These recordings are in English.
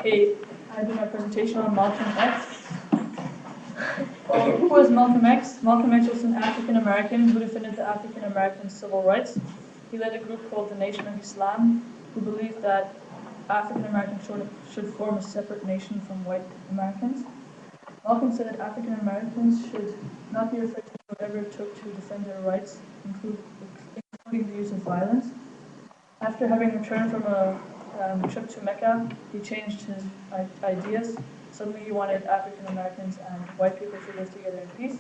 Okay, I do my presentation on Malcolm X. Who was Malcolm X? Malcolm X was an African American who defended the African American civil rights. He led a group called the Nation of Islam, who believed that African Americans should form a separate nation from white Americans. Malcolm said that African Americans should not be afraid to do whatever it took to defend their rights, including the use of violence. After having returned from a trip to Mecca, he changed his ideas. Suddenly he wanted African Americans and white people to live together in peace.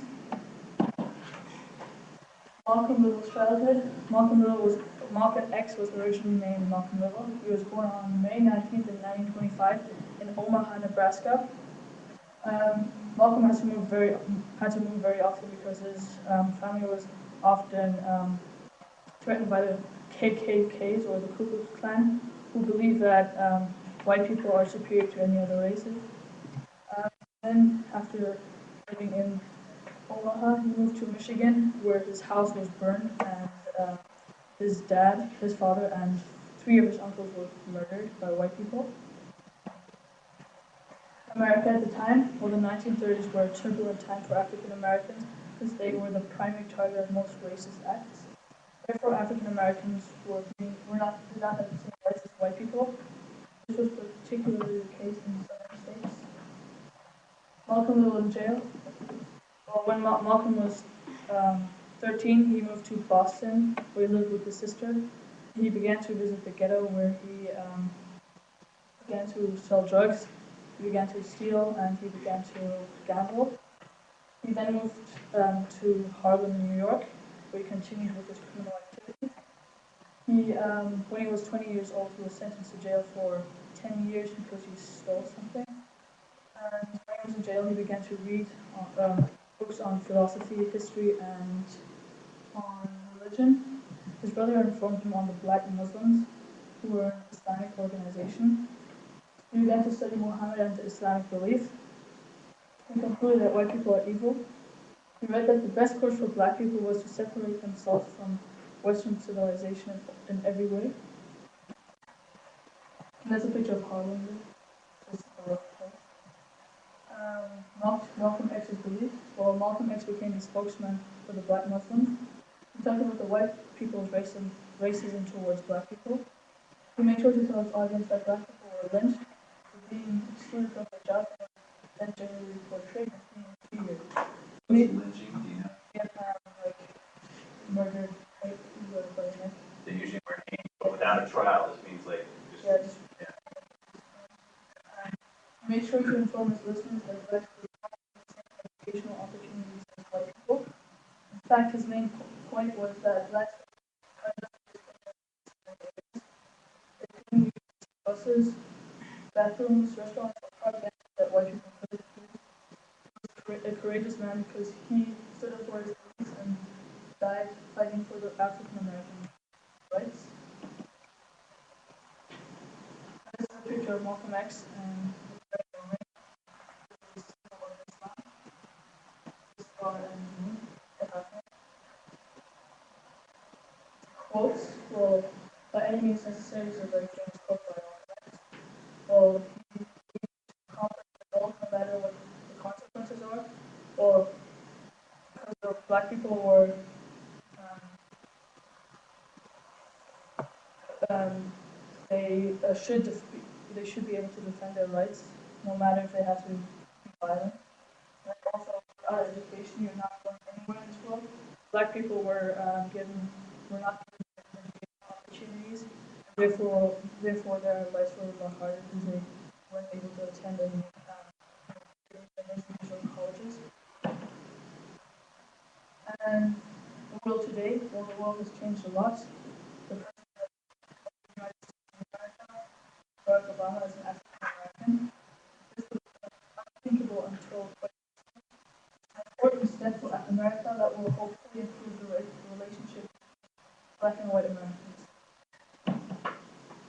Malcolm Little's childhood. Malcolm X was originally named Malcolm Little. He was born on May 19th in 1925 in Omaha, Nebraska. Malcolm had to move very often because his family was often threatened by the KKKs, or the Ku Klux Klan, who believe that white people are superior to any other races. Then, after living in Omaha, he moved to Michigan, where his house was burned, and his father, and 3 of his uncles were murdered by white people. America at the time, well, the 1930s were a turbulent time for African Americans because they were the primary target of most racist acts. Therefore, African Americans did not have the same rights as white people. This was particularly the case in the southern states. Malcolm Little in jail. Well, when Malcolm was 13, he moved to Boston, where he lived with his sister. He began to visit the ghetto, where he began to sell drugs. He began to steal, and he began to gamble. He then moved to Harlem, New York, where he continued with his criminal activity. When he was 20 years old, he was sentenced to jail for 10 years because he stole something. And when he was in jail, he began to read books on philosophy, history, and on religion. His brother informed him on the Black Muslims, who were an Islamic organization. He began to study Muhammad and the Islamic belief. He concluded that white people are evil. He read that the best course for black people was to separate themselves from Western civilization in every way. And that's a picture of Harlem. Just a rough place. Malcolm X's belief. Well, Malcolm X became the spokesman for the Black Muslims. He talked about the white people's racism towards black people. He made sure to tell his audience that black people were lynched, being excluded from their jobs, and generally portrayed as being inferior. What's lynching, do you know? Yeah, like murdered, like They usually wear hanging, but without a trial, this means like just He made sure to inform his listeners that blacks were not given the same educational opportunities as white people. In fact, his main point was that blacks they couldn't use buses, bathrooms, restaurants, or propaganda that white people could. He was a courageous man because he stood up for his beliefs and died fighting for the African American rights. This is a picture of Malcolm X and quotes. Well, by any means necessary is a very famous quote by Malcolm X. Well, he conquered the world no matter what the consequences are. Well, because the black people were they should be able to defend their rights, no matter if they have to be violent. And also, without education, you're not going anywhere in this world. Black people were not given educational opportunities. Therefore, their lives were a lot harder because they weren't able to attend any universities or colleges. And the world today, well, the world has changed a lot. The president of the United States of America, Barack Obama, is an African American. This was unthinkable until quite an important step for America that will hopefully improve the relationship with black and white Americans.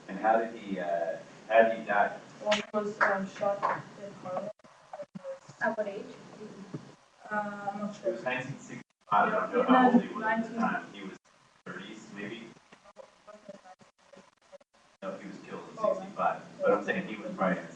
And how did he die? Well, he was shot in Harlem. At what age? I'm not sure. It was 1965. I don't know how old he was at the time. He was 30s, maybe? No, he was killed in 65. But I'm saying he was probably in